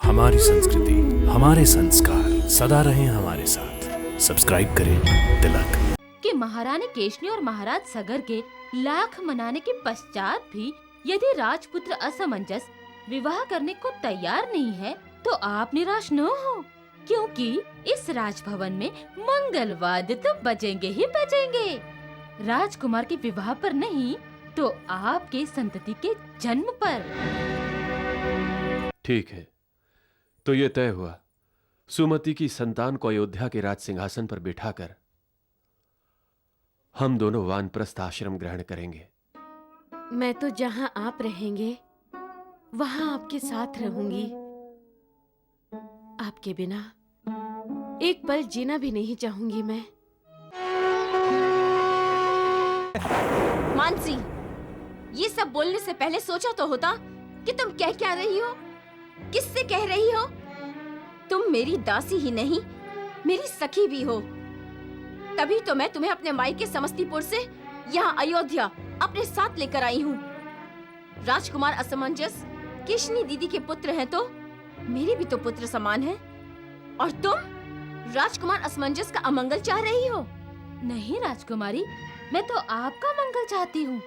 हमारी संस्कृति, हमारे संस्कार सदा रहें हमारे साथ। सब्सक्राइब करें तिलक। कि महारानी केशनी और महाराज सगर के लाख मनाने के पश्चात भी यदि राजपुत्र असमंजस विवाह करने को तैयार नहीं है तो आप निराश न हो, क्योंकि इस राजभवन में मंगलवाद्य तो बजेंगे ही बजेंगे। राजकुमार के विवाह पर नहीं तो आपके संतति के जन्म पर। ठीक है, तो ये तय हुआ। सुमति की संतान को अयोध्या के राज सिंहासन पर बिठाकर हम दोनों वानप्रस्थ आश्रम ग्रहण करेंगे। मैं तो जहां आप रहेंगे वहां आपके साथ रहूंगी। आपके बिना एक पल जीना भी नहीं चाहूंगी मैं। मानसी, ये सब बोलने से पहले सोचा तो होता कि तुम कह क्या रही हो, किससे कह रही हो। तुम मेरी दासी ही नहीं, मेरी सखी भी हो। तभी तो मैं तुम्हें अपने मायके समस्तीपुर से यहाँ अयोध्या अपने साथ लेकर आई हूँ। राजकुमार असमंजस केशनी दीदी के पुत्र हैं तो मेरे भी तो पुत्र समान हैं। और तुम राजकुमार असमंजस का अमंगल चाह रही हो। नहीं राजकुमारी, मैं तो आपका मंगल चाहती हूँ।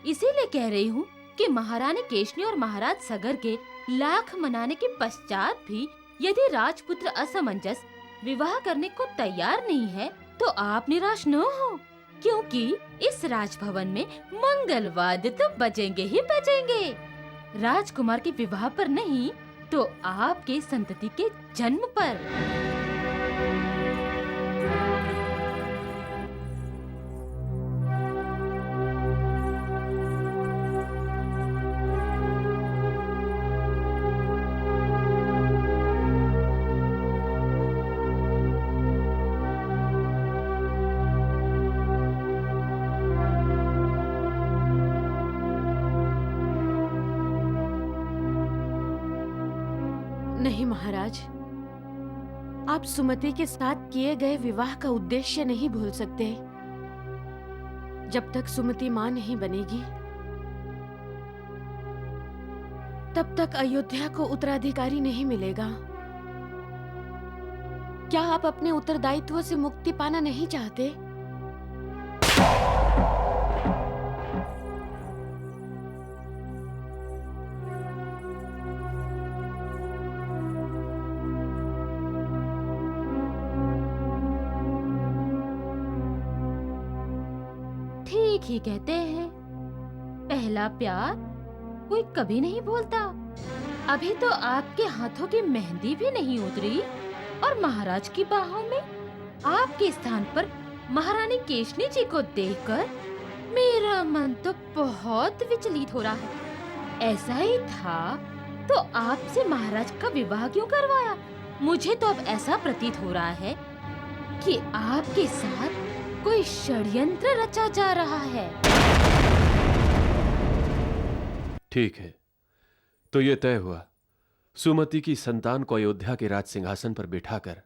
इसीलिए कह रही हूँ कि महारानी केशनी और महाराज सगर के लाख मनाने के पश्चात भी यदि राजपुत्र असमंजस विवाह करने को तैयार नहीं है तो आप निराश न हो, क्योंकि इस राजभवन में मंगलवाद्य तो बजेंगे ही बजेंगे। राजकुमार के विवाह पर नहीं तो आपके संतति के जन्म पर। नहीं महाराज, आप सुमति के साथ किए गए विवाह का उद्देश्य नहीं भूल सकते। जब तक सुमति मां नहीं बनेगी तब तक अयोध्या को उत्तराधिकारी नहीं मिलेगा। क्या आप अपने उत्तरदायित्व से मुक्ति पाना नहीं चाहते? ठीक ही कहते हैं, पहला प्यार कोई कभी नहीं भूलता। अभी तो आपके हाथों की मेहंदी भी नहीं उतरी और महाराज की बाहों में आपके स्थान पर महारानी केशनी जी को देखकर मेरा मन तो बहुत विचलित हो रहा है। ऐसा ही था तो आपसे महाराज का विवाह क्यों करवाया? मुझे तो अब ऐसा प्रतीत हो रहा है कि आपके साथ कोई षड्यंत्र रचा जा रहा है। ठीक है, तो ये तय हुआ। सुमति की संतान को अयोध्या के राज सिंहासन पर बिठाकर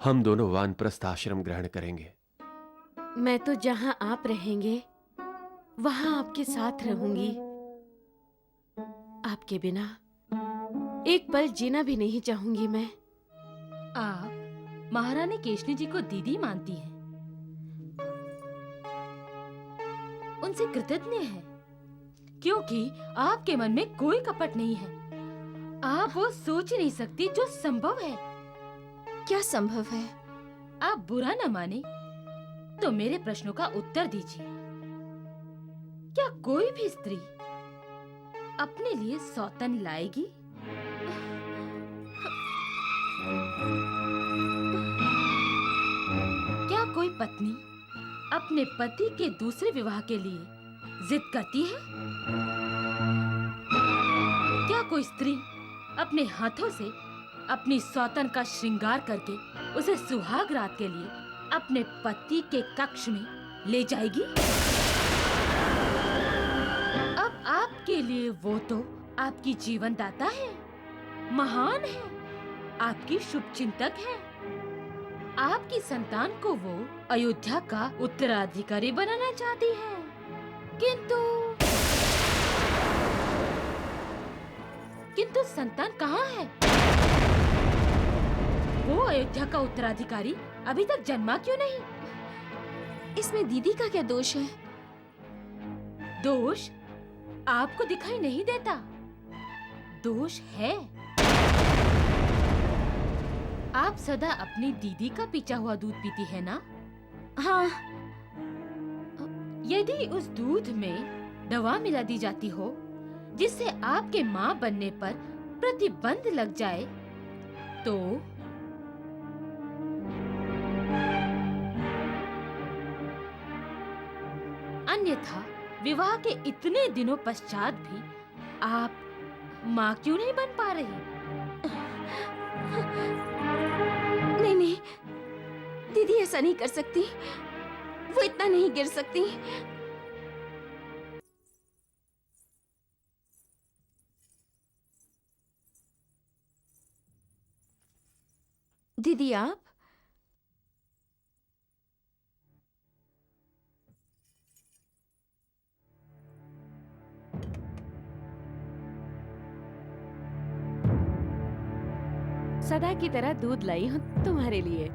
हम दोनों वानप्रस्थ आश्रम ग्रहण करेंगे। मैं तो जहां आप रहेंगे वहां आपके साथ रहूंगी। आपके बिना एक पल जीना भी नहीं चाहूंगी मैं। आप महारानी केशनी जी को दीदी मानती हैं, उनसे कृतज्ञ हैं, क्योंकि आपके मन में कोई कपट नहीं है। आप वो सोच ही नहीं सकती जो संभव है। क्या संभव है? आप बुरा न माने तो मेरे प्रश्नों का उत्तर दीजिए। क्या कोई भी स्त्री अपने लिए सौतन लाएगी? क्या कोई पत्नी अपने पति के दूसरे विवाह के लिए जिद करती है? क्या कोई स्त्री अपने हाथों से अपनी सौतन का श्रृंगार करके उसे सुहाग रात के लिए अपने पति के कक्ष में ले जाएगी? अब आपके लिए वो तो आपकी जीवन दाता है, महान है, आपकी शुभचिंतक है। आपकी संतान को वो अयोध्या का उत्तराधिकारी बनाना चाहती है, किंतु किंतु संतान कहाँ है? वो अयोध्या का उत्तराधिकारी अभी तक जन्मा क्यों नहीं? इसमें दीदी का क्या दोष है? दोष आपको दिखाई नहीं देता, दोष है। आप सदा अपनी दीदी का पीछा हुआ दूध पीती है ना? हाँ। यदि उस दूध में दवा मिला दी जाती हो जिससे आपके माँ बनने पर प्रतिबंध लग जाए तो अन्यथा विवाह के इतने दिनों पश्चात भी आप माँ क्यों नहीं बन पा रही? नहीं नहीं, दीदी ऐसा नहीं कर सकती, वो इतना नहीं गिर सकती। दीदी आप सदा की तरह दूध लाई हूँ तुम्हारे लिए।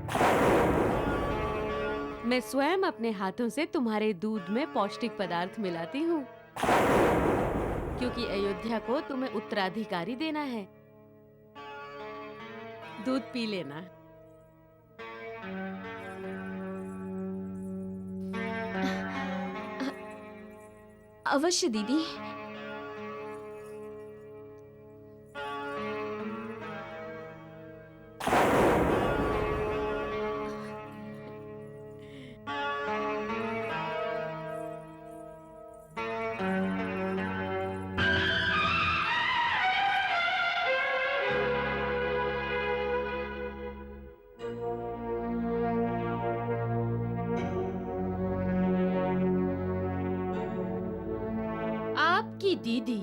मैं स्वयं अपने हाथों से तुम्हारे दूध में पौष्टिक पदार्थ मिलाती हूँ, क्योंकि अयोध्या को तुम्हें उत्तराधिकारी देना है। दूध पी लेना। अवश्य दीदी। आपकी दीदी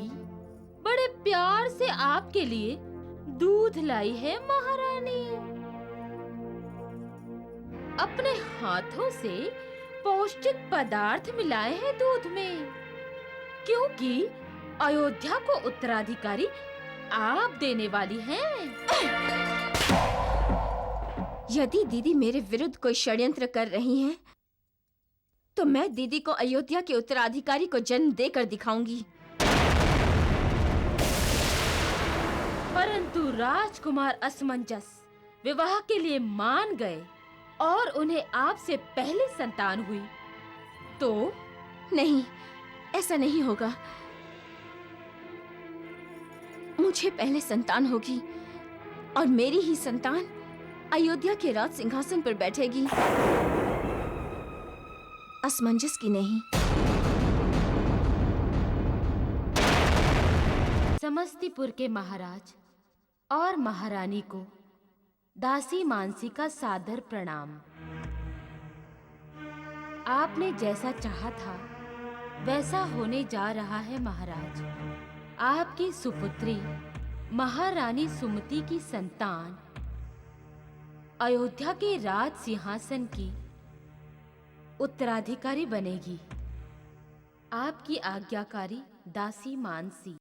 बड़े प्यार से आपके लिए दूध लाई है महारानी। अपने हाथों से पौष्टिक पदार्थ मिलाए हैं दूध में, क्योंकि अयोध्या को उत्तराधिकारी आप देने वाली हैं। यदि दीदी मेरे विरुद्ध कोई षड्यंत्र कर रही हैं, तो मैं दीदी को अयोध्या के उत्तराधिकारी को जन्म देकर दिखाऊंगी। परंतु राजकुमार असमंजस विवाह के लिए मान गए और उन्हें आपसे पहले संतान हुई तो? नहीं, ऐसा नहीं होगा। मुझे पहले संतान होगी और मेरी ही संतान अयोध्या के राज सिंहासन पर बैठेगी, असमंजस की नहीं। समस्तीपुर के महाराज और महारानी को दासी मानसी का सादर प्रणाम। आपने जैसा चाहा था वैसा होने जा रहा है महाराज। आपकी सुपुत्री महारानी सुमति की संतान अयोध्या के राज सिंहासन की उत्तराधिकारी बनेगी। आपकी आज्ञाकारी दासी मानसी।